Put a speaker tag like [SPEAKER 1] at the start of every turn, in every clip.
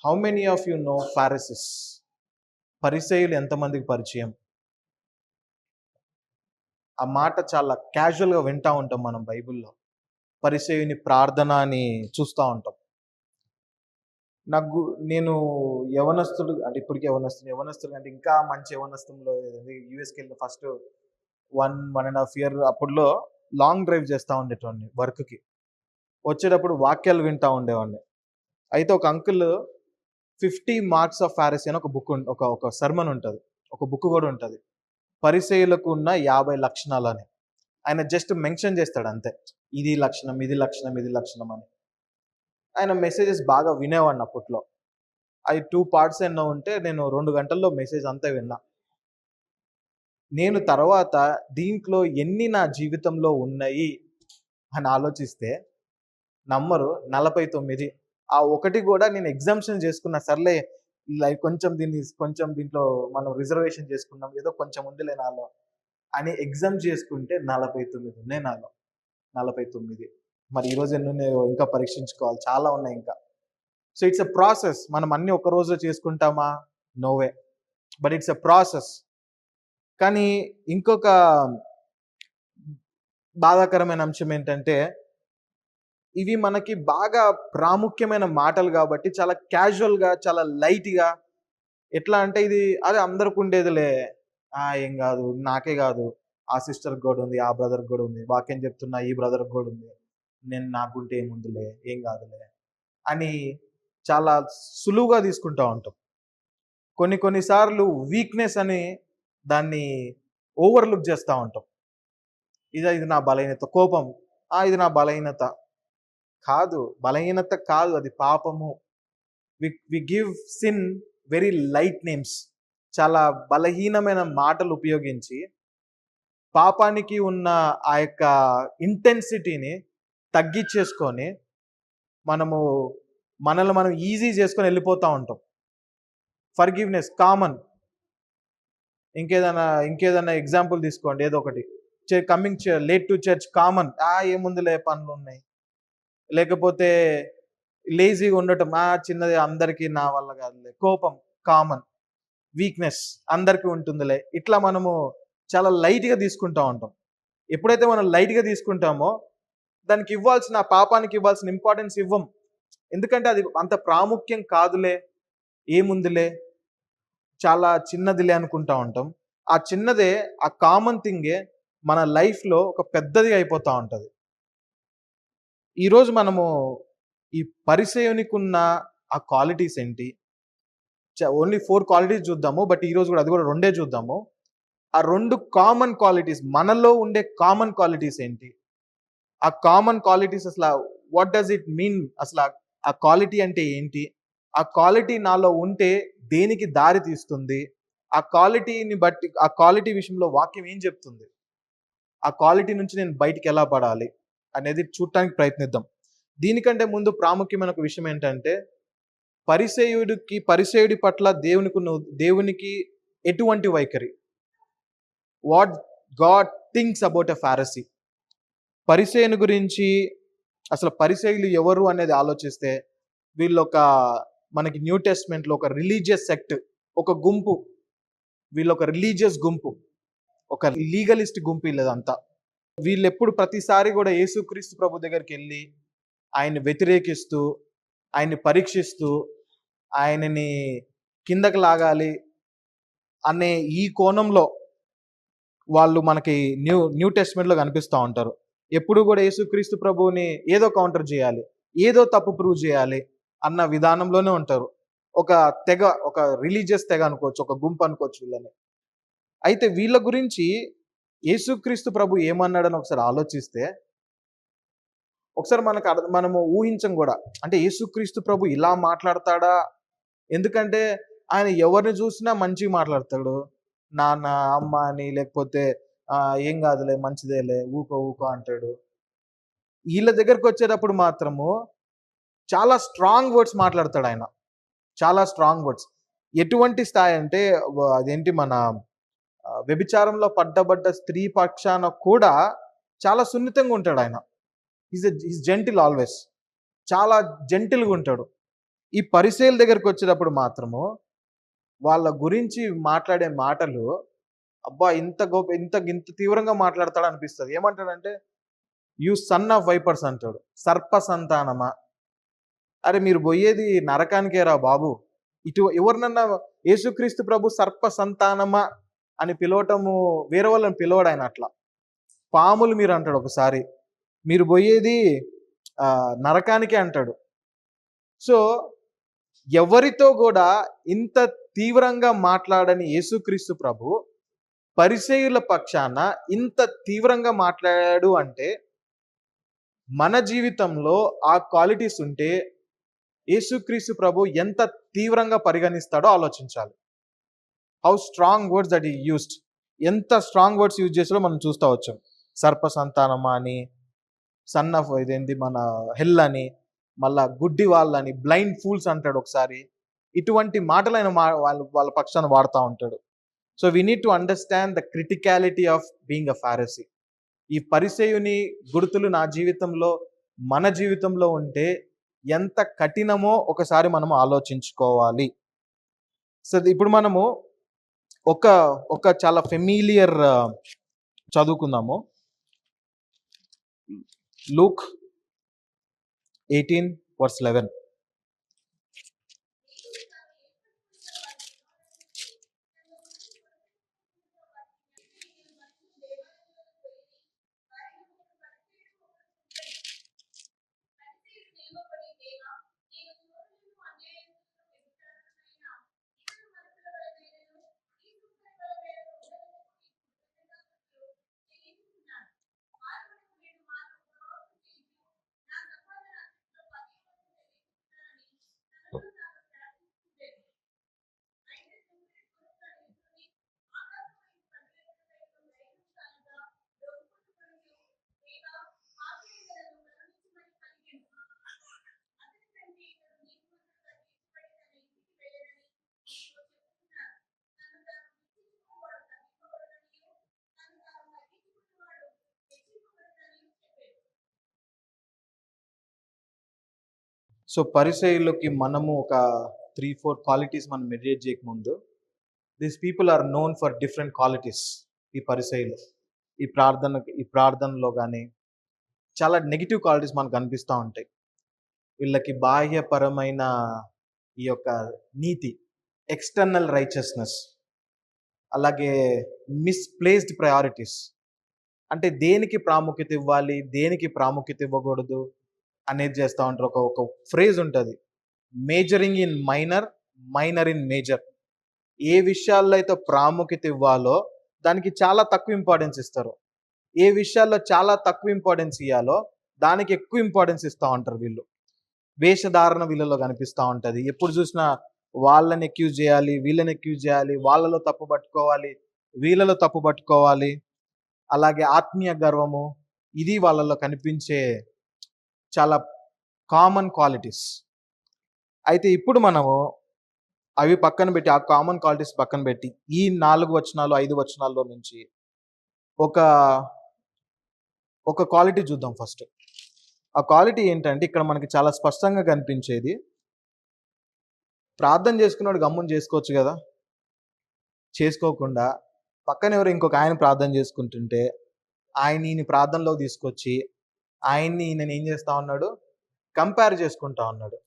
[SPEAKER 1] How many of you know Pharisees? పరిసయ్యులు ఎంతమందికి పరిచయం? ఆ మాట చాలా క్యాజువల్గా వింటా ఉంటాం మనం బైబిల్లో. పరిసయ్యుని ప్రార్థన అని చూస్తూ ఉంటాం. నాకు నేను యవనస్తుడు అంటే ఇప్పటికి యవనస్తుడు అంటే ఇంకా మంచి యవనస్తుల్లో యూఎస్కి వెళ్ళిన ఫస్ట్ 1.5 ఇయర్ అప్పుడులో లాంగ్ డ్రైవ్ చేస్తూ ఉండేటోడిని వర్క్కి. వచ్చేటప్పుడు వాక్యాలు వింటూ ఉండేవాడిని. అయితే ఒక అంకుల్ 50 మార్క్స్ ఆఫ్ ఫారసీ అని ఒక బుక్ ఒక ఒక సర్మన్ ఉంటుంది, ఒక బుక్ కూడా ఉంటుంది, పరిసయ్యులకు ఉన్న 50 లక్షణాలని. ఆయన జస్ట్ మెన్షన్ చేస్తాడు అంతే, ఇది లక్షణం, ఇది లక్షణం, ఇది లక్షణం అని. ఆయన మెసేజెస్ బాగా వినేవాడిని అప్పట్లో. అవి 2 పార్ట్స్ ఎన్నో ఉంటే నేను 2 గంటల్లో మెసేజ్ అంతా విన్నా. నేను తర్వాత దీంట్లో ఎన్ని నా జీవితంలో ఉన్నాయి అని ఆలోచిస్తే నమ్మరు, 49. ఆ ఒకటి కూడా నేను ఎగ్జామ్షన్ చేసుకున్నా, సర్లే లైక్ కొంచెం దీంట్లో మనం రిజర్వేషన్ చేసుకున్నాం, ఏదో కొంచెం ఉందిలే నాలో అని ఎగ్జామ్ చేసుకుంటే 49 ఉన్నాయి నాలో. 49. మరి ఈరోజు ఎన్ని ఉన్నాయో ఇంకా పరీక్షించుకోవాలి, చాలా ఉన్నాయి ఇంకా. So it's a process. మనం అన్ని ఒక రోజులో చేసుకుంటామా? No way. But it's a process. కానీ ఇంకొక బాధాకరమైన అంశం ఏంటంటే, ఇవి మనకి బాగా ప్రాముఖ్యమైన మాటలు కాబట్టి చాలా క్యాజువల్గా, చాలా లైట్గా, ఎట్లా అంటే ఇది అదే అందరికి ఉండేదిలే, ఏం కాదు, నాకే కాదు, ఆ సిస్టర్కి కూడా ఉంది, ఆ బ్రదర్కి కూడా ఉంది, వాక్యం చెప్తున్నా ఈ బ్రదర్కి కూడా ఉంది, నేను నాకుంటే ఏముందిలే, ఏం కాదులే అని చాలా సులువుగా తీసుకుంటూ ఉంటాం. కొన్నిసార్లు వీక్నెస్ అని దాన్ని ఓవర్లుక్ చేస్తూ ఉంటాం. ఇది నా బలహీనత. కోపం, ఇది నా బలహీనత కాదు. బలహీనత కాదు, అది పాపము. We give sin very light names. చాలా బలహీనమైన మాటలు ఉపయోగించి పాపానికి ఉన్న ఆ యొక్క ఇంటెన్సిటీని తగ్గించేసుకొని మనల్ని మనం ఈజీ చేసుకొని వెళ్ళిపోతూ ఉంటాం. Forgiveness common. ఇంకేదైనా ఎగ్జాంపుల్ తీసుకోండి, ఏదో ఒకటి. Coming late to church common, ఏముందిలే పనులు ఉన్నాయి. లేకపోతే లేజీగా ఉండటం, చిన్నది, అందరికీ నా వల్ల కాదులే. కోపం కామన్. వీక్నెస్ అందరికీ ఉంటుందిలే. ఇట్లా మనము చాలా లైట్గా తీసుకుంటూ ఉంటాం. ఎప్పుడైతే మనం లైట్గా తీసుకుంటామో దానికి ఇవ్వాల్సిన, పాపానికి ఇవ్వాల్సిన ఇంపార్టెన్స్ ఇవ్వం. ఎందుకంటే అది అంత ప్రాముఖ్యం కాదులే, ఏముందిలే, చాలా చిన్నదిలే అనుకుంటా ఉంటాం. ఆ చిన్నదే, ఆ కామన్ థింగే మన లైఫ్లో ఒక పెద్దది అయిపోతూ ఉంటుంది. ఈరోజు మనము ఈ పరిచయునికి ఉన్న ఆ క్వాలిటీస్ ఏంటి? ఓన్లీ 4 క్వాలిటీస్ చూద్దాము, బట్ ఈరోజు కూడా అది కూడా 2 చూద్దాము. ఆ 2 కామన్ క్వాలిటీస్, మనలో ఉండే కామన్ క్వాలిటీస్ ఏంటి? ఆ కామన్ క్వాలిటీస్ అసలు వాట్ డస్ ఇట్ మీన్? అసలు ఆ క్వాలిటీ అంటే ఏంటి? ఆ క్వాలిటీ నాలో ఉంటే దేనికి దారి తీస్తుంది? ఆ క్వాలిటీని బట్టి, ఆ క్వాలిటీ విషయంలో వాక్యం ఏం చెప్తుంది? ఆ క్వాలిటీ నుంచి నేను బయటికి ఎలా పడాలి అనేది చూడటానికి ప్రయత్నిద్దాం. దీనికంటే ముందు ప్రాముఖ్యమైన ఒక విషయం ఏంటంటే, పరిసయ్యుడి పట్ల దేవునికి ఎటువంటి వైఖరి? What God thinks about a Pharisee. పరిసయ్యుని గురించి, అసలు పరిసయ్యులు ఎవరు అనేది ఆలోచిస్తే, మనకి న్యూ టెస్ట్మెంట్లో ఒక రిలీజియస్ సెక్ట్, ఒక గుంపు. వీళ్ళొక రిలీజియస్ గుంపు, ఒక లీగలిస్ట్ గుంపు వీళ్ళదంతా. వీళ్ళెప్పుడు ప్రతిసారి కూడా యేసుక్రీస్తు ప్రభు దగ్గరికి వెళ్ళి ఆయన్ని వ్యతిరేకిస్తూ, ఆయన్ని పరీక్షిస్తూ, ఆయనని కిందకి లాగాలి అనే ఈ కోణంలో వాళ్ళు మనకి న్యూ టెస్ట్మెంట్లో కనిపిస్తూ ఉంటారు. ఎప్పుడు కూడా యేసుక్రీస్తు ప్రభువుని ఏదో కౌంటర్ చేయాలి, ఏదో తప్పు ప్రూవ్ చేయాలి అన్న విధానంలోనే ఉంటారు. ఒక తెగ, ఒక రిలీజియస్ తెగ అనుకోవచ్చు, ఒక గుంపు అనుకోవచ్చు వీళ్ళని. అయితే వీళ్ళ గురించి యేసుక్రీస్తు ప్రభు ఏమన్నాడని ఒకసారి ఆలోచిస్తే, ఒకసారి మనము ఊహించం కూడా. అంటే యేసుక్రీస్తు ప్రభు ఇలా మాట్లాడతాడా? ఎందుకంటే ఆయన ఎవరిని చూసినా మంచిగా మాట్లాడతాడు. నాన్న, అమ్మ అని, లేకపోతే ఏం కాదులే, మంచిదేలే, ఊకో అంటాడు. వీళ్ళ దగ్గరకు వచ్చేటప్పుడు మాత్రము చాలా స్ట్రాంగ్ వర్డ్స్ మాట్లాడతాడు ఆయన. చాలా స్ట్రాంగ్ వర్డ్స్. ఎటువంటి స్థాయి అంటే, అదేంటి, మన వ్యభిచారంలో పడ్డ స్త్రీ పక్షాన కూడా చాలా సున్నితంగా ఉంటాడు ఆయన. Is gentle always. చాలా జెంటిల్గా ఉంటాడు. ఈ పరిసయ్యుల దగ్గరికి వచ్చేటప్పుడు మాత్రము వాళ్ళ గురించి మాట్లాడే మాటలు, అబ్బా! ఇంత గొప్ప ఇంత తీవ్రంగా మాట్లాడతాడా అనిపిస్తది. ఏమంటాడంటే, "యూ సన్ ఆఫ్ వైపర్స్" అంటాడు. సర్ప సంతానమా! అరె మీరు బోయేది నరకానికేరా బాబు! ఎవరినన్నా యేసుక్రీస్తు ప్రభు సర్ప సంతానమా అని పిలవటము, వేరే వాళ్ళని పిలవడాయన అట్లా. పాములు మీరంటాడు ఒకసారి. మీరు బోయేది నరకానికే అంటాడు. సో, ఎవరితో గూడా ఇంత తీవ్రంగా మాట్లాడని యేసుక్రీస్తు ప్రభు, పరిసయ్యుల పక్షాన ఇంత తీవ్రంగా మాట్లాడాడు అంటే, మన జీవితంలో ఆ క్వాలిటీస్ ఉంటే, యేసుక్రీస్తు ప్రభు ఎంత తీవ్రంగా పరిగణిస్తాడో ఆలోచించాలి. How strong words that he used. ఎంత స్ట్రాంగ్ వర్డ్స్ యూజ్ చేసాడో మనం చూస్తా వచ్చాం. సర్ప సంతానమా అని, సన్ ఆఫ్ ఇదేంటి మన హెల్ అని, మళ్ళా గుడ్డి వాళ్ళని, బ్లైండ్ ఫూల్స్ అంటాడు ఒకసారి. ఇటువంటి మాటలు ఆయన వాళ్ళ పక్షాన వాడుతా ఉంటాడు. So we need to understand the criticality of being a Pharisee. ఈ పరిసయ్యుని గుర్తులు నా జీవితంలో, మన జీవితంలో ఉంటే ఎంత కఠినమో ఒకసారి మనం ఆలోచించుకోవాలి. సో ఇప్పుడు మనము ఒక చాలా ఫెమిలియర్ చదువుకుందాము. లూక్ 18:11. సో పరిసయ్యులకి మనము ఒక 3-4 క్వాలిటీస్ మనం మెడిటేట్ చేయకముందు, these people are known for different qualities. ఈ పరిసయ్యులు ఈ ప్రార్థనలో కానీ చాలా నెగిటివ్ క్వాలిటీస్ మనకు కనిపిస్తూ ఉంటాయి. వీళ్ళకి బాహ్యపరమైన ఈ యొక్క నీతి, ఎక్స్టర్నల్ రైచియస్నెస్, అలాగే మిస్ప్లేస్డ్ ప్రయారిటీస్. అంటే దేనికి ప్రాముఖ్యత ఇవ్వాలి, దేనికి ప్రాముఖ్యత ఇవ్వకూడదు అనేది చేస్తూ ఉంటారు. ఒక ఫ్రేజ్ ఉంటుంది, majoring in minor, minor in major. ఏ విషయాల్లో అయితే ప్రాముఖ్యత ఇవ్వాలో దానికి చాలా తక్కువ ఇంపార్టెన్స్ ఇస్తారు. ఏ విషయాల్లో చాలా తక్కువ ఇంపార్టెన్స్ ఇవ్వాలో దానికి ఎక్కువ ఇంపార్టెన్స్ ఇస్తూ ఉంటారు వీళ్ళు. వేషధారణ వీళ్ళలో కనిపిస్తూ ఉంటుంది. ఎప్పుడు చూసినా వాళ్ళని అక్యూజ్ చేయాలి, వీళ్ళని అక్యూజ్ చేయాలి, వాళ్ళలో తప్పు పట్టుకోవాలి, వీళ్ళలో తప్పు పట్టుకోవాలి. అలాగే ఆత్మీయ గర్వము, ఇది వాళ్ళలో కనిపించే చాలా కామన్ క్వాలిటీస్. అయితే ఇప్పుడు మనము అవి పక్కన పెట్టి, ఆ కామన్ క్వాలిటీస్ పక్కన పెట్టి, ఈ 4 వచనాలు 5 వచనాల్లో నుంచి ఒక క్వాలిటీ చూద్దాం ఫస్ట్. ఆ క్వాలిటీ ఏంటంటే ఇక్కడ మనకి చాలా స్పష్టంగా కనిపించేది, ప్రార్థన చేసుకున్నాడు గమ్మున చేసుకోవచ్చు కదా, చేసుకోకుండా పక్కన ఎవరు ఇంకొక ఆయన ప్రార్థన చేసుకుంటుంటే ఈయన ప్రార్థనలో తీసుకొచ్చి ఈయన ఏం చేస్తా ఉన్నాడు, కంపేర్ చేసుకుంటా ఉన్నాడు.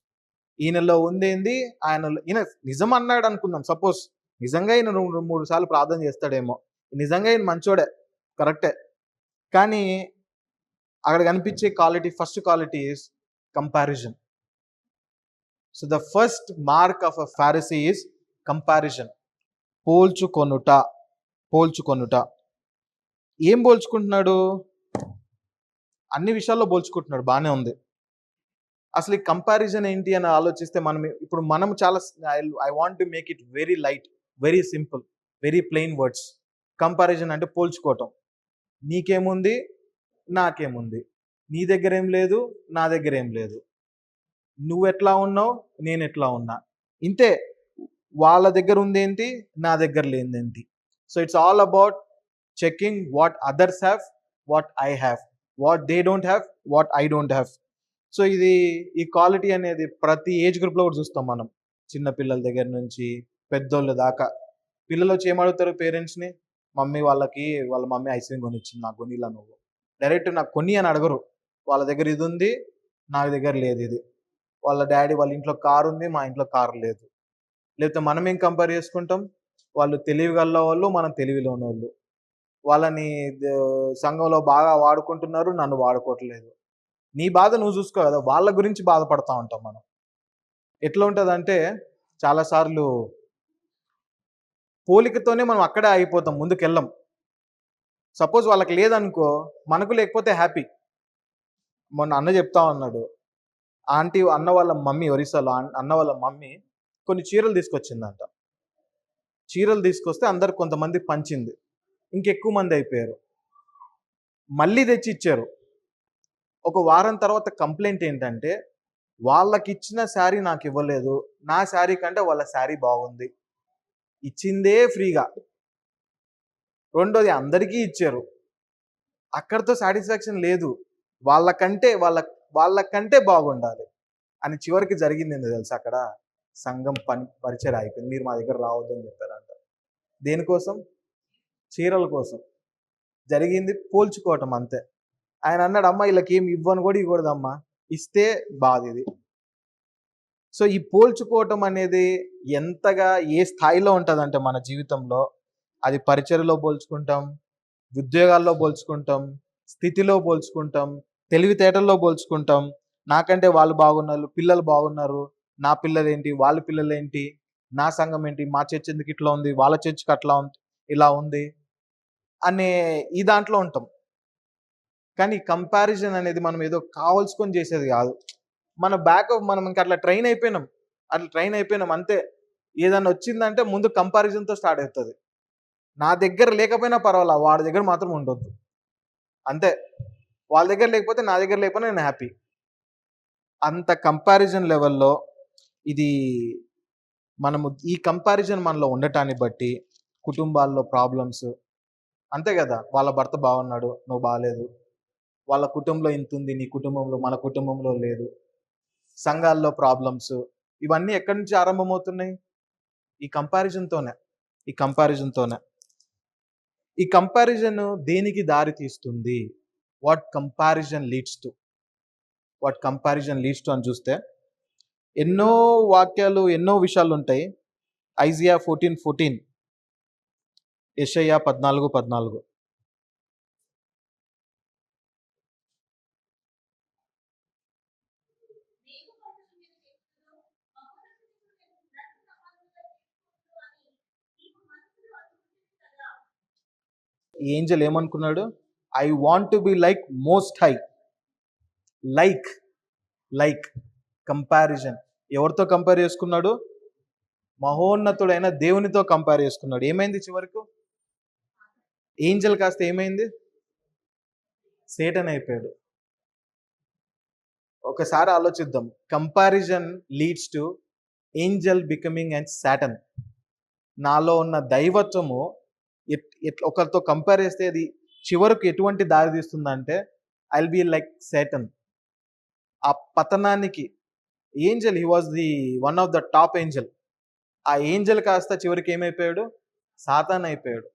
[SPEAKER 1] ఈయనలో ఉందేంది, ఈయన నిజం అన్నాడు అనుకుందాం. సపోజ్ నిజంగా ఈయన 2-3 సార్లు ప్రార్థన చేస్తాడేమో, నిజంగా ఈయన మంచోడే, కరెక్టే. కానీ అక్కడ కనిపించే first quality is comparison. So the first mark of a Pharisee is comparison. పోల్చుకొనుట. ఏం పోల్చుకుంటున్నాడు? అన్ని విషయాల్లో పోల్చుకుంటున్నాడు, బాగానే ఉంది. అసలు ఈ కంపారిజన్ ఏంటి అని ఆలోచిస్తే మనం చాలా, I want to make it very light, very simple, very plain words. Comparison అంటే పోల్చుకోవటం. నీకేముంది, నాకేముంది, నీ దగ్గర ఏం లేదు, నా దగ్గర ఏం లేదు, నువ్వు ఎట్లా ఉన్నావు, నేను ఎట్లా ఉన్నా, ఇంతే. వాళ్ళ దగ్గర ఉందేంటి, నా దగ్గర లేనిదేంటి. So it's all about checking what others have, what I have, what they don't have, what I don't have. So ఇది ఈ క్వాలిటీ అనేది ప్రతి ఏజ్ గ్రూప్లో కూడా చూస్తాం మనం. చిన్న పిల్లల దగ్గర నుంచి పెద్దోళ్ళ దాకా. పిల్లలు వచ్చి ఏమడుగుతారు పేరెంట్స్ని, వాళ్ళ మమ్మీ ఐస్ క్రీమ్ కొనిచ్చింది, నాకు కొనిలా నువ్వు. డైరెక్ట్ నాకు కొని అని అడగరు. వాళ్ళ దగ్గర ఇది ఉంది, నా దగ్గర లేదు ఇది. వాళ్ళ డాడీ వాళ్ళ ఇంట్లో కారు ఉంది, మా ఇంట్లో కారు లేదు. లేకపోతే మనం ఏం కంపేర్ చేసుకుంటాం, వాళ్ళు తెలివి గల వాళ్ళు, మనం తెలివిలోని వాళ్ళు. వాళ్ళని సంఘంలో బాగా వాడుకుంటున్నారు, నన్ను వాడుకోవట్లేదు. నీ బాధ నువ్వు చూసుకో కదా, వాళ్ళ గురించి బాధపడతా ఉంటాం మనం. ఎట్లా ఉంటుందంటే చాలాసార్లు పోలికతోనే మనం అక్కడే ఆగిపోతాం, ముందుకెళ్ళం. సపోజ్ వాళ్ళకి లేదనుకో, మనకు లేకపోతే హ్యాపీ. మొన్న అన్న చెప్తా ఉన్నాడు, అన్న వాళ్ళ మమ్మీ ఒరిస్సాలో అన్న వాళ్ళ మమ్మీ కొన్ని చీరలు తీసుకొచ్చిందంట. చీరలు తీసుకొస్తే అందరు కొంతమంది పంచింది, ఇంకెక్కువ మంది అయిపోయారు. మళ్ళీ తెచ్చి ఇచ్చారు. ఒక వారం తర్వాత కంప్లైంట్ ఏంటంటే, వాళ్ళకి ఇచ్చిన శారీ నాకు ఇవ్వలేదు, నా శారీ కంటే వాళ్ళ శారీ బాగుంది, ఇచ్చిందే ఫ్రీగా. రెండోది అందరికీ ఇచ్చారు, అక్కడితో సాటిస్ఫాక్షన్ లేదు, వాళ్ళకంటే బాగుండాలి అని. చివరికి జరిగింది ఏందో తెలుసు, అక్కడ సంఘం పరిచయం అయిపోయింది, మీరు మా దగ్గర రావద్దు అని చెప్పారంట. దేనికోసం? చీరల కోసం. జరిగింది పోల్చుకోవటం అంతే. ఆయన అన్నాడు, అమ్మ వీళ్ళకి ఏమి ఇవ్వను కూడా ఇవ్వకూడదమ్మా, ఇస్తే బాధ ఇది. సో ఈ పోల్చుకోవటం అనేది ఎంతగా ఏ స్థాయిలో ఉంటుందంటే మన జీవితంలో, అది పరిచర్యలో పోల్చుకుంటాం, ఉద్యోగాల్లో పోల్చుకుంటాం, స్థితిలో పోల్చుకుంటాం, తెలివితేటల్లో పోల్చుకుంటాం. నాకంటే వాళ్ళు బాగున్నారు, పిల్లలు బాగున్నారు, నా పిల్లలేంటి, వాళ్ళ పిల్లలేంటి, నా సంఘం ఏంటి, మా చర్చ్ ఎందుకు ఇట్లా ఉంది, వాళ్ళ చర్చ్కి అట్లా ఉంది, ఇలా ఉంది అనే ఈ దాంట్లో ఉంటాం. కానీ కంపారిజన్ అనేది మనం ఏదో కావాల్సుకొని చేసేది కాదు. మన మనం ఇంకా అట్లా ట్రైన్ అయిపోయినాం అంతే. ఏదన్నా వచ్చిందంటే ముందు కంపారిజన్తో స్టార్ట్ అవుతుంది. నా దగ్గర లేకపోయినా పర్వాలా, వాడి దగ్గర మాత్రం ఉండొద్దు అంతే. వాళ్ళ దగ్గర లేకపోతే నా దగ్గర లేకపోయినా నేను హ్యాపీ. అంత కంపారిజన్ లెవెల్లో ఇది ఈ కంపారిజన్ మనలో ఉండటాన్ని బట్టి కుటుంబాల్లో ప్రాబ్లమ్స్, అంతే కదా. వాళ్ళ భర్త బాగున్నాడు, నువ్వు బాగాలేదు, వాళ్ళ కుటుంబంలో ఇంత ఉంది, నీ కుటుంబంలో, మన కుటుంబంలో లేదు. సంఘాల్లో ప్రాబ్లమ్స్, ఇవన్నీ ఎక్కడి నుంచి ఆరంభమవుతున్నాయి? ఈ కంపారిజన్తోనే. ఈ కంపారిజన్ దేనికి దారి తీస్తుంది? వాట్ కంపారిజన్ లీడ్స్ టు అని చూస్తే ఎన్నో వాక్యాలు, ఎన్నో విషయాలు ఉంటాయి. ఐజియా 14:14, యెషయా 14:14. ఏంజల్ ఏమనుకున్నాడు? I want to be like most high. Like comparison. ఎవరితో కంపేర్ చేసుకున్నాడు? మహోన్నతుడైన దేవునితో కంపేర్ చేసుకున్నాడు. ఏమైంది చివరకు? ఏంజల్ కాస్త ఏమైంది? సేటన్ అయిపోయాడు. ఒకసారి ఆలోచిద్దాం. Comparison leads to Angel becoming and Satan. నాలో ఉన్న దైవత్వము ఒకరితో కంపేర్ చేస్తే అది చివరకు ఎటువంటి దారి తీస్తుందంటే, I will be like Satan. ఆ పతనానికి angel, he was the one of the top angel. ఆ ఏంజల్ కాస్త చివరికి ఏమైపోయాడు? సాతాన్ అయిపోయాడు.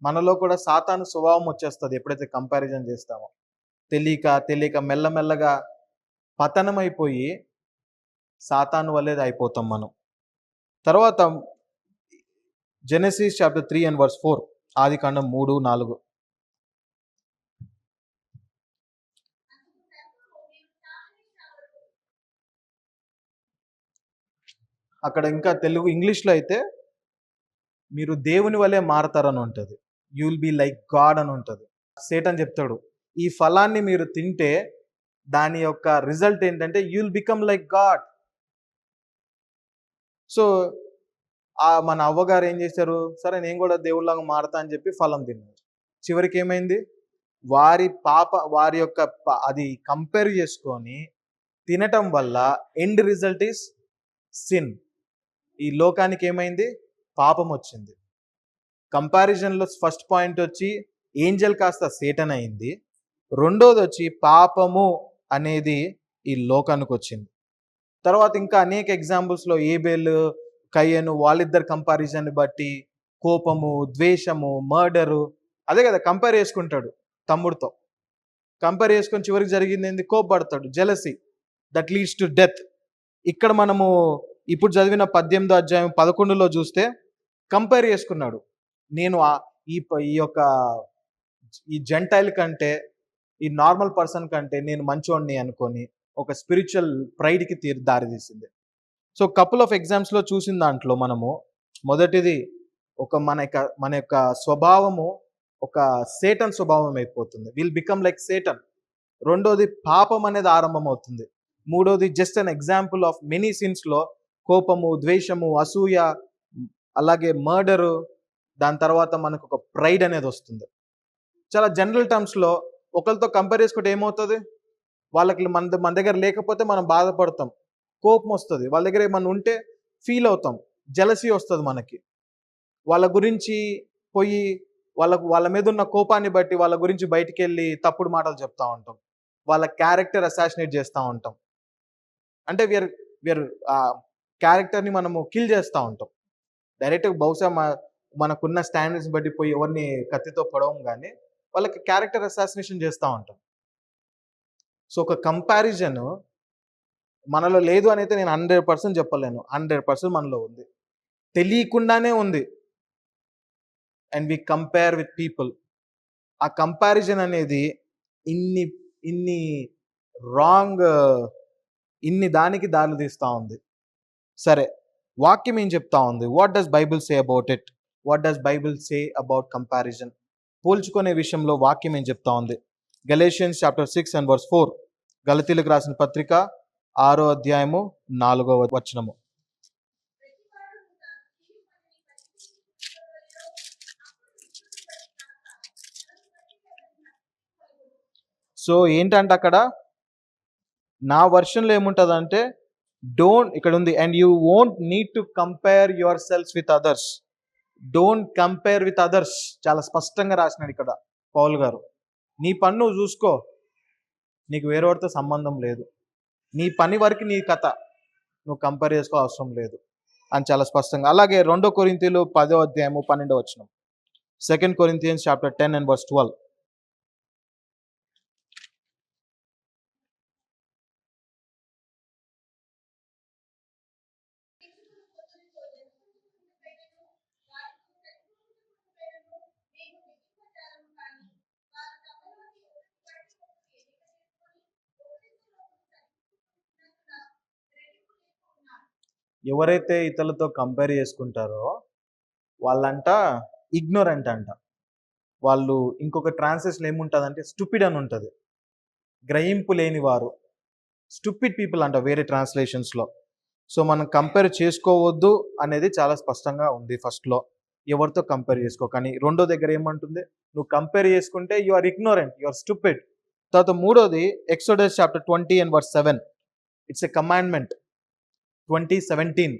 [SPEAKER 1] మనలో కూడా సాతాను స్వభావం వచ్చేస్తుంది ఎప్పుడైతే కంపారిజన్ చేస్తామో. తెలియక మెల్లమెల్లగా పతనమైపోయి సాతాను వల్లే అయిపోతాం మనం. తర్వాత జెనెసిస్ చాప్టర్ 3 and verse 4, ఆదికాండం 3-4. అక్కడ ఇంకా ఇంగ్లీష్లో అయితే మీరు దేవుని వల్లే మారతారని ఉంటుంది. You will be like God అని ఉంటుంది. సేటన్ చెప్తాడు, ఈ ఫలాన్ని మీరు తింటే దాని యొక్క రిజల్ట్ ఏంటంటే you will become like God. So మన అవ్వగారు ఏం చేశారు? సరే నేను కూడా దేవుళ్ళలాగా మారతా అని చెప్పి ఫలం తిన్నారు. చివరికి ఏమైంది? వారి యొక్క అది కంపేర్ చేసుకొని తినటం వల్ల ఎండ్ రిజల్ట్ ఈస్ సిన్. ఈ లోకానికి ఏమైంది? పాపం వచ్చింది. కంపారిజన్లో ఫస్ట్ పాయింట్ వచ్చి ఏంజల్ కాస్త సేటన్ అయింది. రెండోది వచ్చి పాపము అనేది ఈ లోకానికి వచ్చింది. తర్వాత ఇంకా అనేక ఎగ్జాంపుల్స్లో ఏబేలు, కయ్యను వాళ్ళిద్దరు కంపారిజన్ని బట్టి కోపము, ద్వేషము, మర్డరు, అదే కదా కంపేర్ చేసుకుంటాడు తమ్ముడితో. కంపేర్ చేసుకొని చివరికి జరిగింది ఏంది? కోప్పడతాడు. Jealousy that leads to death. ఇక్కడ మనము ఇప్పుడు చదివిన 18వ అధ్యాయం 11లో చూస్తే కంపేర్ చేసుకున్నాడు. నేను ఈ యొక్క ఈ జెంటైల్ కంటే, ఈ నార్మల్ పర్సన్ కంటే నేను మంచోడిని అనుకొని ఒక స్పిరిచువల్ ప్రైడ్కి దారి తీసింది. సో కపుల్ ఆఫ్ ఎగ్జామ్స్లో చూసిన దాంట్లో మనము మొదటిది మన యొక్క స్వభావము ఒక సేటన్ స్వభావం అయిపోతుంది. Will become like Satan. రెండోది పాపం అనేది ఆరంభం అవుతుంది. మూడోది just an example of many సిన్స్లో కోపము, ద్వేషము, అసూయ, అలాగే మర్డరు, దాని తర్వాత మనకు ఒక ప్రైడ్ అనేది వస్తుంది. చాలా జనరల్ టర్మ్స్లో ఒకరితో కంపేర్ చేసుకుంటే ఏమవుతుంది? వాళ్ళకి మన దగ్గర లేకపోతే మనం బాధపడతాం, కోపం వస్తుంది. వాళ్ళ దగ్గర ఏమన్నా ఉంటే ఫీల్ అవుతాం, జెలసీ వస్తుంది మనకి. వాళ్ళ గురించి పోయి వాళ్ళ మీద ఉన్న కోపాన్ని బట్టి వాళ్ళ గురించి బయటికి వెళ్ళి తప్పుడు మాటలు చెప్తా ఉంటాం, వాళ్ళ క్యారెక్టర్ అసాసినేట్ చేస్తూ ఉంటాం. అంటే వీఆర్ ఆ క్యారెక్టర్ని మనము కిల్ చేస్తూ ఉంటాం. డైరెక్ట్గా బహుశా మనకున్న స్టాండర్డ్స్ బట్టి పోయి ఎవరిని కత్తితో పొడవం, కానీ వాళ్ళకి క్యారెక్టర్ అసాసినేషన్ చేస్తూ ఉంటాం. సో ఒక కంపారిజన్ మనలో లేదు అని అయితే నేను 100% చెప్పలేను. 100% మనలో ఉంది, తెలియకుండానే ఉంది. And we compare with people. ఆ కంపారిజన్ అనేది ఇన్ని ఇన్ని రాంగ్ ఇన్ని దానికి దారి తీస్తూ ఉంది. సరే, వాక్యం ఏం చెప్తా ఉంది? What does Bible say about it? What does Bible say about comparison? పోల్చుకునే విషయంలో వాక్యం ఏం చెప్తా ఉంది? Galatians chapter 6 and verse 4. గలతీలకు రాసిన పత్రిక 6వ అధ్యాయము 4వ వచనము. సో ఏంటంటే అక్కడ నా వర్షన్లో ఏముంటుందంటే ఇక్కడ ఉంది, and you won't need to compare your cells with others. Don't compare with others. చాలా స్పష్టంగా రాసినాడు ఇక్కడ పౌల్ గారు. నీ పని నువ్వు చూసుకో, నీకు వేరేవాడితో సంబంధం లేదు. నీ పని వరకు నీ కథ, నువ్వు కంపేర్ చేసుకో అవసరం లేదు అని చాలా స్పష్టంగా. అలాగే 2 కొరింథీయులు 10వ అధ్యాయము 12వ వచనం. 2 Corinthians chapter 10 and verse 12. ఎవరైతే ఇతరులతో కంపేర్ చేసుకుంటారో వాళ్ళంట ఇగ్నోరెంట్ అంట. వాళ్ళు ఇంకొక ట్రాన్స్లేషన్ ఏముంటుందంటే స్టూపిడ్ అని ఉంటుంది. గ్రహింపు లేని వారు, స్టూపిడ్ పీపుల్ అంట వేరే ట్రాన్స్లేషన్స్లో. సో మనం కంపేర్ చేసుకోవద్దు అనేది చాలా స్పష్టంగా ఉంది ఫస్ట్లో. ఎవరితో కంపేర్ చేసుకో. కానీ రెండో దగ్గర ఏమంటుంది? నువ్వు కంపేర్ చేసుకుంటే you are ignorant, you are stupid. తర్వాత మూడోది Exodus chapter 20 and verse 7. It's a commandment. 20:17.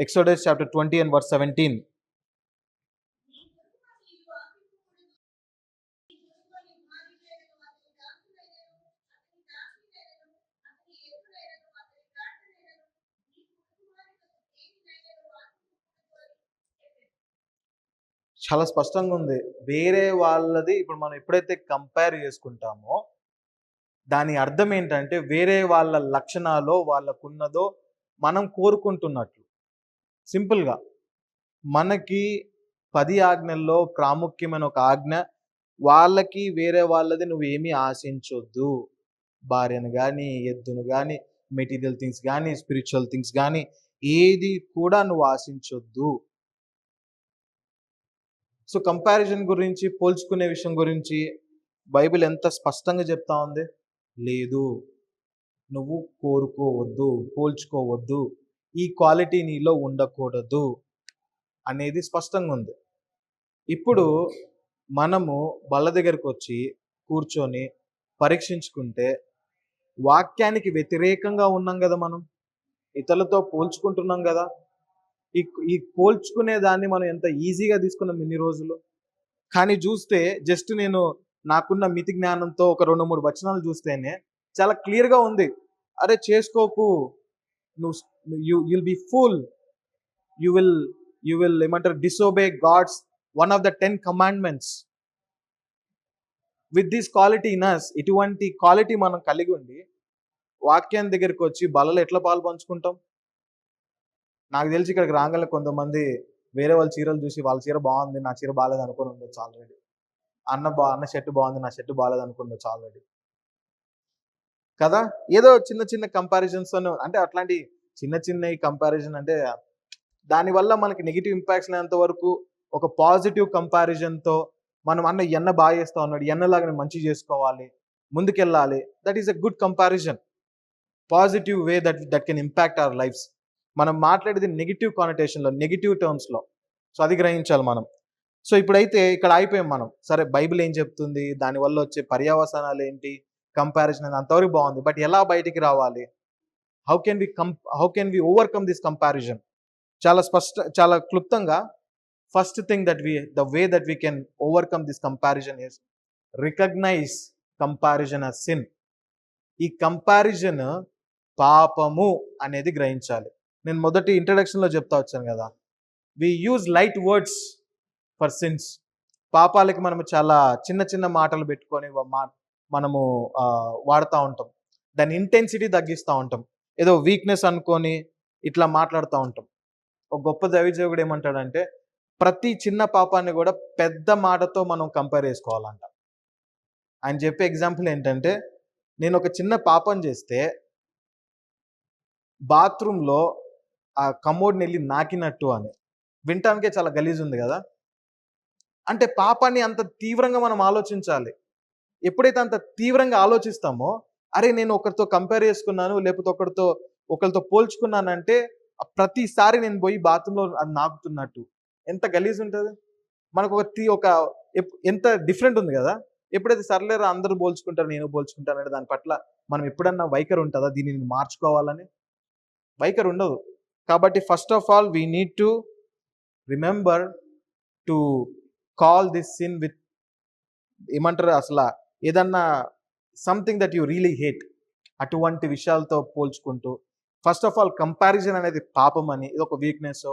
[SPEAKER 1] Exodus chapter 20 and verse 17. చాలా స్పష్టంగా ఉంది. వేరే వాళ్ళది ఇప్పుడు మనం ఎప్పుడైతే కంపేర్ చేసుకుంటామో దాని అర్థం ఏంటంటే వేరే వాళ్ళ లక్షణాలు వాళ్ళకున్నదో మనం కోరుకుంటున్నట్లు. సింపుల్గా మనకి 10 ఆజ్ఞల్లో ప్రాముఖ్యమైన ఒక ఆజ్ఞ, వాళ్ళకి వేరే వాళ్ళది నువ్వేమీ ఆశించొద్దు. భార్యను కానీ, ఎద్దును కానీ, మెటీరియల్ థింగ్స్ కానీ, స్పిరిచువల్ థింగ్స్ కానీ ఏది కూడా నువ్వు ఆశించొద్దు. సో కంపారిజన్ గురించి, పోల్చుకునే విషయం గురించి బైబిల్ ఎంత స్పష్టంగా చెప్తా ఉంది? లేదు, నువ్వు కోరుకోవద్దు, పోల్చుకోవద్దు, ఈ క్వాలిటీ నీలో ఉండకూడదు అనేది స్పష్టంగా ఉంది. ఇప్పుడు మనము బల్ల దగ్గరకు వచ్చి కూర్చొని పరీక్షించుకుంటే వాక్యానికి వ్యతిరేకంగా ఉన్నాం కదా, మనం ఇతరులతో పోల్చుకుంటున్నాం కదా. ఈ పోల్చుకునే దాన్ని మనం ఎంత ఈజీగా తీసుకున్నాం ఇన్ని రోజులు. కానీ చూస్తే జస్ట్ నేను నాకున్న మితి జ్ఞానంతో ఒక 2-3 వచనాలు చూస్తేనే చాలా క్లియర్గా ఉంది. అరే చేసుకోకు, నువ్వు you'll be full, you will ఏమంటారు, disobey God's one of the 10 commandments. With this quality in us, ఇటువంటి క్వాలిటీ మనం కలిగి ఉండి వాక్యం దగ్గరికి వచ్చి బలలో ఎట్లా పాలు పంచుకుంటాం? నాకు తెలిసి ఇక్కడికి రాగానే కొంతమంది వేరే వాళ్ళ చీరలు చూసి వాళ్ళ చీర బాగుంది, నా చీర బాగాలేదు అనుకుని ఉండొచ్చు ఆల్రెడీ. అన్న షర్ట్ బాగుంది, నా షర్ట్ బాగాలేదు అనుకుండొచ్చు ఆల్రెడీ కదా. ఏదో చిన్న చిన్న కంపారిజన్స్, అంటే అట్లాంటి చిన్న చిన్న కంపారిజన్ అంటే దానివల్ల మనకి నెగిటివ్ ఇంపాక్ట్స్ లేనంత వరకు ఒక పాజిటివ్ కంపారిజన్తో మనం ఎన్న బాగా చేస్తా ఉన్నాడు, ఎన్నలాగా నేను మంచి చేసుకోవాలి, ముందుకెళ్ళాలి, that is a good comparison, positive way that can impact our lifes. మనం మాట్లాడేది నెగిటివ్ కానటేషన్లో, నెగిటివ్ టర్మ్స్లో. సో అది గ్రహించాలి మనం. సో ఇప్పుడైతే ఇక్కడ ఆగిపోయాం మనం. సరే బైబిల్ ఏం చెప్తుంది, దానివల్ల వచ్చే పర్యవసానాలు ఏంటి, కంపారిజన్ అంతవరకు బాగుంది. బట్ ఎలా బయటికి రావాలి, how can we overcome this comparison? చాలా క్లుప్తంగా, first thing the way that we can overcome this comparison is recognise comparison as sin. ఈ కంపారిజన్ పాపము అనేది గ్రహించాలి. నేను మొదటి ఇంట్రడక్షన్లో చెప్తా వచ్చాను కదా, we use light words for sins. పాపాలకి మనము చాలా చిన్న చిన్న మాటలు పెట్టుకొని మనము వాడుతూ ఉంటాం. దాని ఇంటెన్సిటీ తగ్గిస్తూ ఉంటాం, ఏదో వీక్నెస్ అనుకొని ఇట్లా మాట్లాడుతూ ఉంటాం. ఒక గొప్ప దైవజనుడు ఏమంటాడంటే, ప్రతి చిన్న పాపాన్ని కూడా పెద్ద మాటతో మనం కంపేర్ చేసుకోవాలంట. ఆయన చెప్పే ఎగ్జాంపుల్ ఏంటంటే, నేను ఒక చిన్న పాపం చేస్తే బాత్రూంలో ఆ కమోడ్ని వెళ్ళి నాకినట్టు అని. వినటానికే చాలా గలీజ్ ఉంది కదా. అంటే పాపాన్ని అంత తీవ్రంగా మనం ఆలోచించాలి. ఎప్పుడైతే అంత తీవ్రంగా ఆలోచిస్తామో, అరే నేను ఒకరితో కంపేర్ చేసుకున్నాను, లేకపోతే ఒకరితో పోల్చుకున్నానంటే ప్రతిసారి నేను పోయి బాత్రూంలో అది నాకుతున్నట్టు ఎంత గలీజ్ ఉంటుంది. మనకు ఎంత డిఫరెంట్ ఉంది కదా. ఎప్పుడైతే సర్లేరా అందరూ పోల్చుకుంటారు, నేను పోల్చుకుంటాను అంటే దాని పట్ల మనం ఎప్పుడన్నా వైఖరి ఉంటుందా, దీనిని మార్చుకోవాలని? వైఖరి ఉండదు. కాబట్టి first of all we need to remember to call this sin with, ఏమంటారు, అసలు ఏదన్నా something that you really hate, అటువంటి విషయాలతో పోల్చుకుంటూ ఫస్ట్ ఆఫ్ ఆల్ కంపారిజన్ అనేది పాపం అని, ఇది ఒక వీక్నెస్,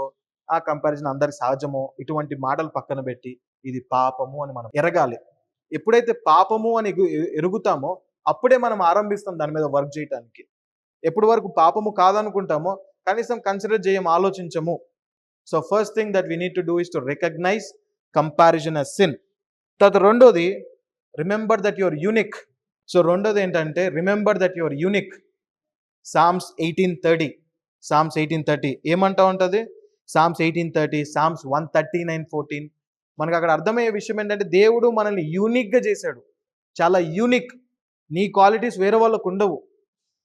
[SPEAKER 1] ఆ కంపారిజన్ అందరికి సహజమో, ఇటువంటి మాటలు పక్కన పెట్టి ఇది పాపము అని మనం ఎరగాలి. ఎప్పుడైతే పాపము అని ఎరుగుతామో అప్పుడే మనం ఆరంభిస్తాం దాని మీద వర్క్ చేయడానికి. ఎప్పటి వరకు పాపము కాదనుకుంటామో కనీసం కన్సిడర్ చేయం, ఆలోచించము. So first thing that we need to do is to recognise comparison as sin. తర్వాత రెండోది, remember that your unique. So రెండోది ఏంటంటే, remember that your unique. Psalms 18:30 ఏమంటా ఉంటుంది? Psalms 18:30, Psalms 139:14. మనకు అక్కడ అర్థమయ్యే విషయం ఏంటంటే, దేవుడు మనల్ని యూనిక్గా చేశాడు, చాలా యూనిక్. నీ క్వాలిటీస్ వేరే వాళ్ళకు ఉండవు,